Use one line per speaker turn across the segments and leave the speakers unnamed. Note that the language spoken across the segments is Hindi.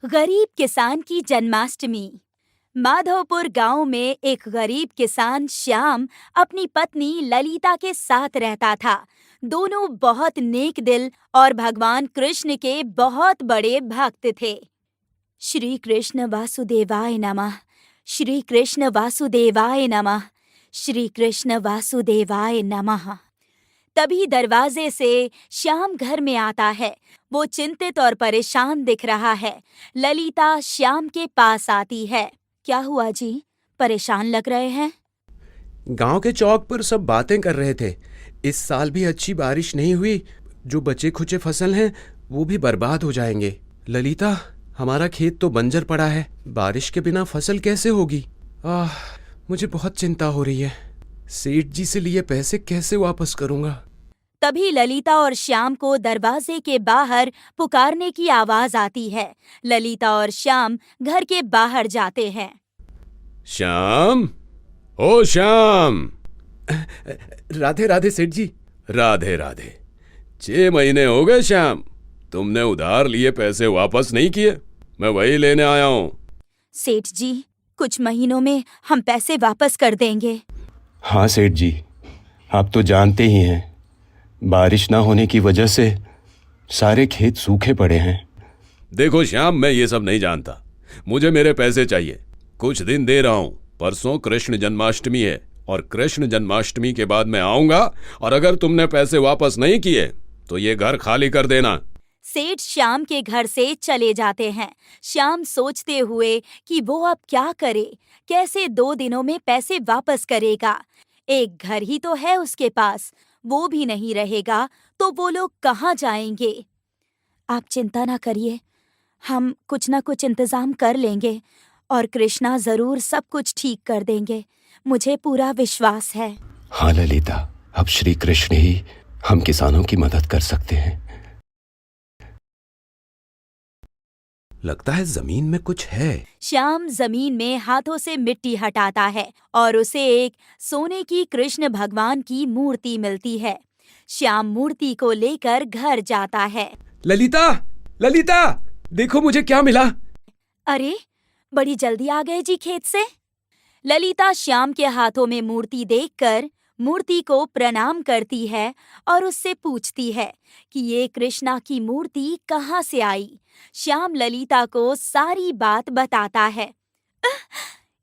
गरीब किसान की जन्माष्टमी। माधवपुर गांव में एक गरीब किसान श्याम अपनी पत्नी ललिता के साथ रहता था। दोनों बहुत नेक दिल और भगवान कृष्ण के बहुत बड़े भक्त थे। श्री कृष्ण वासुदेवाय नमः। श्री कृष्ण वासुदेवाय नमः। श्री कृष्ण वासुदेवाय नमः। तभी दरवाजे से श्याम घर में आता है। वो चिंतित और परेशान दिख रहा है। ललिता श्याम के पास आती है। क्या हुआ जी, परेशान लग रहे हैं?
गांव के चौक पर सब बातें कर रहे थे। इस साल भी अच्छी बारिश नहीं हुई। जो बचे खुचे फसल हैं वो भी बर्बाद हो जाएंगे। ललिता, हमारा खेत तो बंजर पड़ा है। बारिश के बिना फसल कैसे होगी? मुझे बहुत चिंता हो रही है। सेठ जी से लिए पैसे कैसे वापस करूंगा?
तभी ललिता और श्याम को दरवाजे के बाहर पुकारने की आवाज आती है। ललिता और श्याम घर के बाहर जाते हैं।
श्याम, ओ श्याम। राधे राधे सेठ जी। राधे राधे। 6 महीने हो गए श्याम, तुमने उधार लिए पैसे वापस नहीं किए। मैं वही लेने आया हूँ।
सेठ जी, कुछ महीनों में हम पैसे वापस कर देंगे।
हाँ सेठ जी, आप तो जानते ही हैं, बारिश ना होने की वजह से सारे खेत सूखे पड़े हैं।
देखो श्याम, मैं ये सब नहीं जानता। मुझे मेरे पैसे चाहिए। कुछ दिन दे रहा हूँ। परसों कृष्ण जन्माष्टमी है और कृष्ण जन्माष्टमी के बाद मैं आऊंगा, और अगर तुमने पैसे वापस नहीं किए तो ये घर खाली कर देना।
सेठ श्याम के घर से चले जाते हैं। श्याम सोचते हुए कि वो अब क्या करे, कैसे 2 दिनों में पैसे वापस करेगा। एक घर ही तो है उसके पास, वो भी नहीं रहेगा तो वो लोग कहाँ जाएंगे? आप चिंता ना करिए, हम कुछ ना कुछ इंतजाम कर लेंगे और कृष्णा जरूर सब कुछ ठीक कर देंगे। मुझे पूरा विश्वास है।
हाँ ललिता, अब श्री कृष्ण ही हम किसानों की मदद कर सकते हैं।
लगता है जमीन में कुछ है।
श्याम जमीन में हाथों से मिट्टी हटाता है और उसे एक सोने की कृष्ण भगवान की मूर्ति मिलती है। श्याम मूर्ति को लेकर घर जाता है।
ललिता, ललिता, देखो मुझे क्या मिला।
अरे, बड़ी जल्दी आ गए जी खेत से। ललिता श्याम के हाथों में मूर्ति देखकर मूर्ति को प्रणाम करती है और उससे पूछती है कि ये कृष्णा की मूर्ति कहाँ से आई। श्याम ललिता को सारी बात बताता है।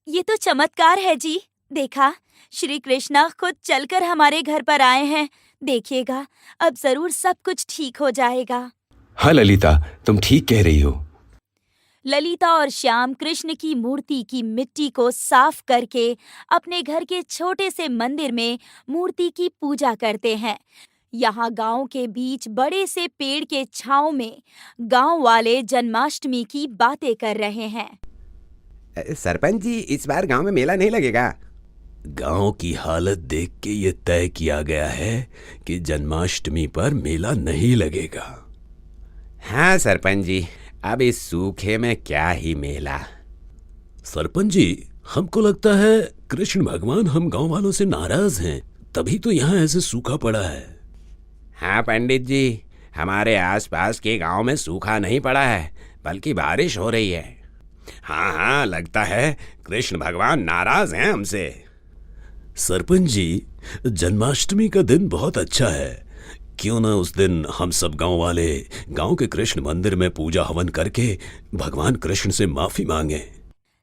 ये तो चमत्कार है जी। देखा, श्री कृष्णा खुद चलकर हमारे घर पर आए हैं। देखिएगा, अब जरूर सब कुछ ठीक हो जाएगा।
हाँ ललिता, तुम ठीक कह रही हो।
ललिता और श्याम कृष्ण की मूर्ति की मिट्टी को साफ करके अपने घर के छोटे से मंदिर में मूर्ति की पूजा करते हैं। यहाँ गांव के बीच बड़े से पेड़ के छांव में गांव वाले जन्माष्टमी की बातें कर रहे हैं।
सरपंच जी, इस बार गांव में मेला नहीं लगेगा?
गांव की हालत देख के ये तय किया गया है कि जन्माष्टमी पर मेला नहीं लगेगा।
हाँ सरपंच जी, अब इस सूखे में क्या ही मेला।
सरपंच जी, हमको लगता है कृष्ण भगवान हम गांव वालों से नाराज हैं, तभी तो यहाँ ऐसे सूखा पड़ा है।
हाँ पंडित जी, हमारे आसपास के गांव में सूखा नहीं पड़ा है, बल्कि बारिश हो रही है। हाँ, लगता है कृष्ण भगवान नाराज हैं हमसे।
सरपंच जी, जन्माष्टमी का दिन बहुत अच्छा है। क्यों ना उस दिन हम सब गांव वाले गांव के कृष्ण मंदिर में पूजा हवन करके भगवान कृष्ण से माफी मांगे।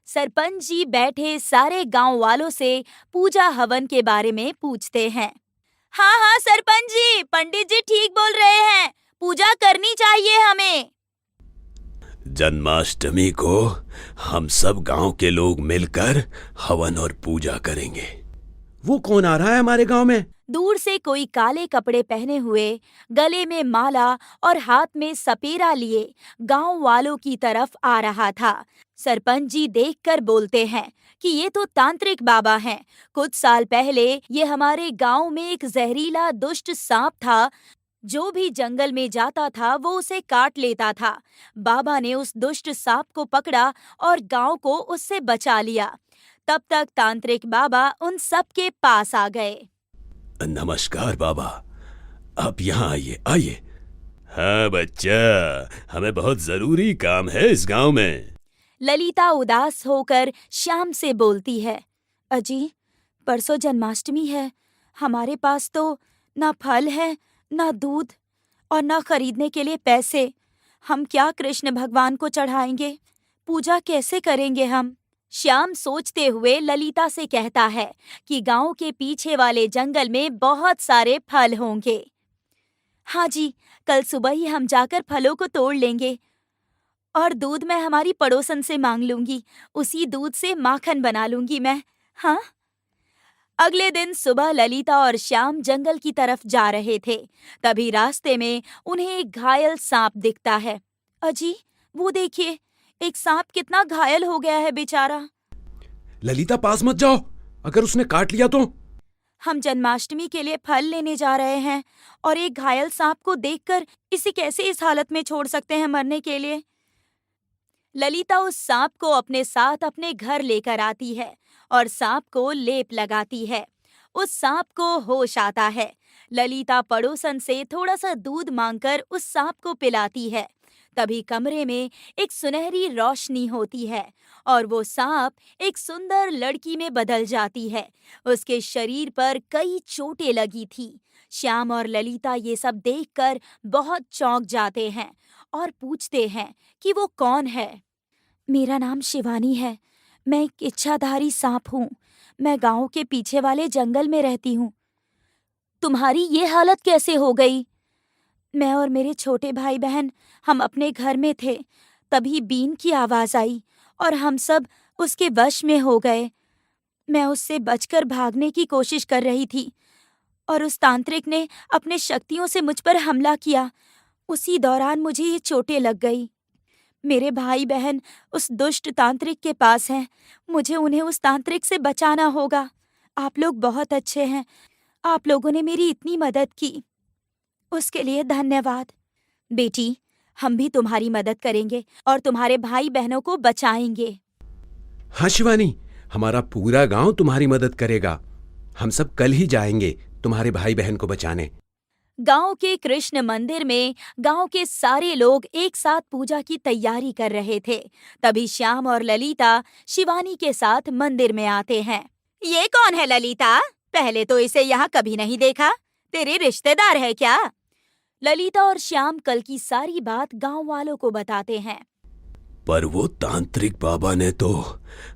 सरपंच जी बैठे सारे गांव वालों से पूजा हवन के बारे में पूछते हैं। हाँ सरपंच जी, पंडित जी ठीक बोल रहे हैं, पूजा करनी चाहिए हमें।
जन्माष्टमी को हम सब गांव के लोग मिलकर हवन और पूजा करेंगे।
वो कौन आ रहा है हमारे गांव में?
दूर से कोई काले कपड़े पहने हुए, गले में माला और हाथ में सपेरा लिए गांव वालों की तरफ आ रहा था। सरपंच जी देखकर बोलते हैं कि ये तो तांत्रिक बाबा हैं। कुछ साल पहले ये हमारे गांव में एक जहरीला दुष्ट सांप था। जो भी जंगल में जाता था वो उसे काट लेता था। बाबा ने उस दुष्ट सांप को पकड़ा और गांव को उससे बचा लिया। तब तक तांत्रिक बाबा उन सब के पास आ गए।
नमस्कार बाबा, आप यहाँ आइए आइए।
हाँ बच्चा, हमें बहुत जरूरी काम है इस गांव में।
ललिता उदास होकर श्याम से बोलती है, अजी, परसों जन्माष्टमी है। हमारे पास तो ना फल है, ना दूध और ना खरीदने के लिए पैसे। हम क्या कृष्ण भगवान को चढ़ाएंगे? पूजा कैसे करेंगे हम? श्याम सोचते हुए ललिता से कहता है कि गांव के पीछे वाले जंगल में बहुत सारे फल होंगे। हाँ जी, कल सुबह ही हम जाकर फलों को तोड़ लेंगे और दूध मैं हमारी पड़ोसन से मांग लूंगी। उसी दूध से माखन बना लूंगी मैं। हाँ। अगले दिन सुबह ललिता और श्याम जंगल की तरफ जा रहे थे। तभी रास्ते में उन्हें एक घायल सांप दिखता है। अजी, वो देखिए, एक सांप कितना घायल हो गया है बेचारा।
ललिता, पास मत जाओ, अगर उसने काट लिया तो।
हम जन्माष्टमी के लिए फल लेने जा रहे हैं और एक घायल सांप को देखकर इसे कैसे इस हालत में छोड़ सकते हैं मरने के लिए? ललिता उस सांप को अपने साथ अपने घर लेकर आती है और सांप को लेप लगाती है। उस सांप को होश आता है। ललिता पड़ोसन से थोड़ा सा दूध मांगकर उस सांप को पिलाती है। तभी कमरे में एक सुनहरी रोशनी होती है और वो सांप एक सुंदर लड़की में बदल जाती है। उसके शरीर पर कई चोटें लगी थी। श्याम और ललिता ये सब देखकर बहुत चौंक जाते हैं और पूछते हैं कि वो कौन है। मेरा नाम शिवानी है। मैं एक इच्छाधारी सांप हूँ। मैं गांव के पीछे वाले जंगल में रहती हूँ। तुम्हारी ये हालत कैसे हो गई? मैं और मेरे छोटे भाई बहन हम अपने घर में थे, तभी बीन की आवाज आई और हम सब उसके वश में हो गए। मैं उससे बचकर भागने की कोशिश कर रही थी और उस तांत्रिक ने अपने शक्तियों से मुझ पर हमला किया। उसी दौरान मुझे ये चोटें लग गई। मेरे भाई बहन उस दुष्ट तांत्रिक के पास हैं। मुझे उन्हें उस तांत्रिक से बचाना होगा। आप लोग बहुत अच्छे हैं। आप लोगों ने मेरी इतनी मदद की, उसके लिए धन्यवाद। बेटी, हम भी तुम्हारी मदद करेंगे और तुम्हारे भाई बहनों को बचाएंगे।
हाँ शिवानी, हमारा पूरा गांव तुम्हारी मदद करेगा। हम सब कल ही जाएंगे तुम्हारे भाई बहन को बचाने।
गांव के कृष्ण मंदिर में गांव के सारे लोग एक साथ पूजा की तैयारी कर रहे थे। तभी श्याम और ललिता शिवानी के साथ मंदिर में आते हैं। ये कौन है ललिता? पहले तो इसे यहाँ कभी नहीं देखा। तेरे रिश्तेदार है क्या? ललिता और श्याम कल की सारी बात गांव वालों को बताते हैं।
पर वो तांत्रिक बाबा ने तो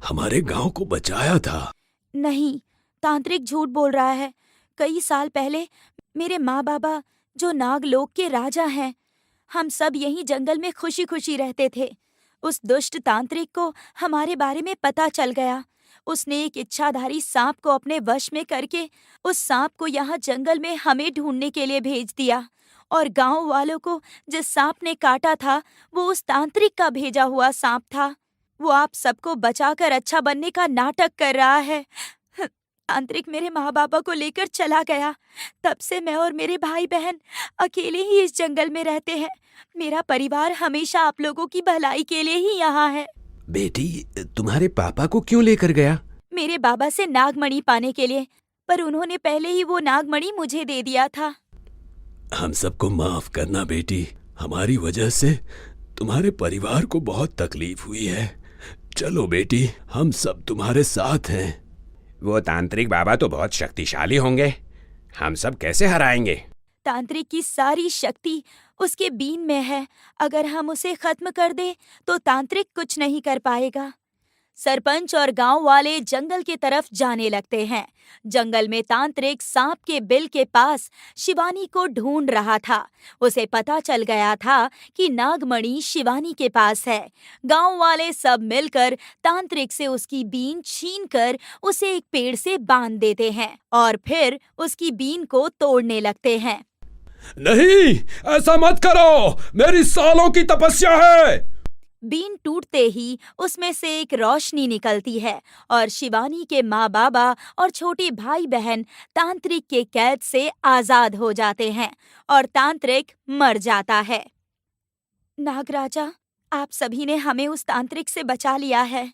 हमारे गांव को बचाया था।
नहीं, तांत्रिक झूठ बोल रहा है। कई साल पहले मेरे माँ बाबा, जो नागलोक के राजा हैं, हम सब यहीं जंगल में खुशी खुशी रहते थे। उस दुष्ट तांत्रिक को हमारे बारे में पता चल गया। उसने एक इच्छाधारी सांप को अपने वश में करके उस सांप को यहाँ जंगल में हमें ढूंढने के लिए भेज दिया और गांव वालों को जिस सांप ने काटा था वो उस तांत्रिक का भेजा हुआ सांप था। वो आप सबको बचाकर अच्छा बनने का नाटक कर रहा है। तांत्रिक मेरे माँ बाबा को लेकर चला गया। तब से मैं और मेरे भाई बहन अकेले ही इस जंगल में रहते हैं। मेरा परिवार हमेशा आप लोगों की भलाई के लिए ही यहाँ है।
बेटी, तुम्हारे पापा को क्यों लेकर गया?
मेरे बाबा से नागमणि पाने के लिए, पर उन्होंने पहले ही वो नागमणि मुझे दे दिया था।
हम सबको माफ करना बेटी, हमारी वजह से तुम्हारे परिवार को बहुत तकलीफ हुई है। चलो बेटी, हम सब तुम्हारे साथ हैं। वो तांत्रिक बाबा तो बहुत शक्तिशाली होंगे, हम सब कैसे हराएंगे?
तांत्रिक की सारी शक्ति उसके बीन में है। अगर हम उसे खत्म कर दें तो तांत्रिक कुछ नहीं कर पाएगा। सरपंच और गांव वाले जंगल की तरफ जाने लगते हैं। जंगल में तांत्रिक सांप के बिल के पास शिवानी को ढूंढ रहा था। उसे पता चल गया था कि नागमणि शिवानी के पास है। गांव वाले सब मिलकर तांत्रिक से उसकी बीन छीनकर उसे एक पेड़ से बांध देते हैं और फिर उसकी बीन को तोड़ने लगते हैं।
नहीं, ऐसा मत करो, मेरी सालों की तपस्या है।
बीन टूटते ही उसमें से एक रोशनी निकलती है और शिवानी के माँ बाबा और छोटे भाई बहन तांत्रिक के कैद से आजाद हो जाते हैं और तांत्रिक मर जाता है। नागराजा, आप सभी ने हमें उस तांत्रिक से बचा लिया है।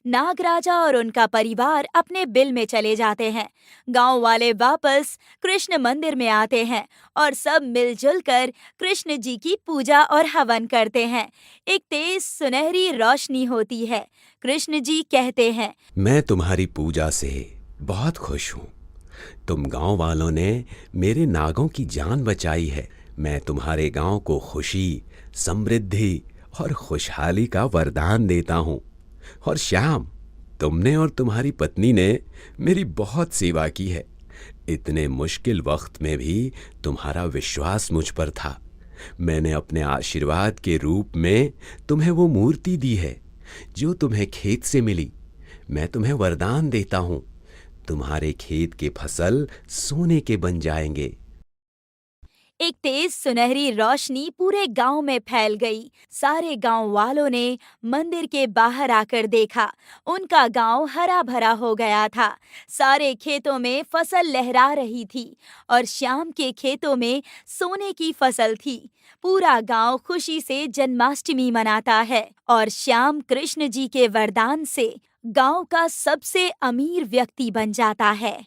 नागराजा और उनका परिवार अपने बिल में चले जाते हैं। गांव वाले वापस कृष्ण मंदिर में आते हैं और सब मिलजुल कर कृष्ण जी की पूजा और हवन करते हैं। एक तेज सुनहरी रोशनी होती है। कृष्ण जी कहते हैं,
मैं तुम्हारी पूजा से बहुत खुश हूँ। तुम गांव वालों ने मेरे नागों की जान बचाई है। मैं तुम्हारे गांव को खुशी, समृद्धि और खुशहाली का वरदान देता हूँ। और श्याम, तुमने और तुम्हारी पत्नी ने मेरी बहुत सेवा की है। इतने मुश्किल वक्त में भी तुम्हारा विश्वास मुझ पर था। मैंने अपने आशीर्वाद के रूप में तुम्हें वो मूर्ति दी है जो तुम्हें खेत से मिली। मैं तुम्हें वरदान देता हूँ, तुम्हारे खेत के फसल सोने के बन जाएंगे।
एक तेज सुनहरी रोशनी पूरे गांव में फैल गई। सारे गांव वालों ने मंदिर के बाहर आकर देखा। उनका गांव हरा भरा हो गया था। सारे खेतों में फसल लहरा रही थी और श्याम के खेतों में सोने की फसल थी। पूरा गांव खुशी से जन्माष्टमी मनाता है और श्याम कृष्ण जी के वरदान से गांव का सबसे अमीर व्यक्ति बन जाता है।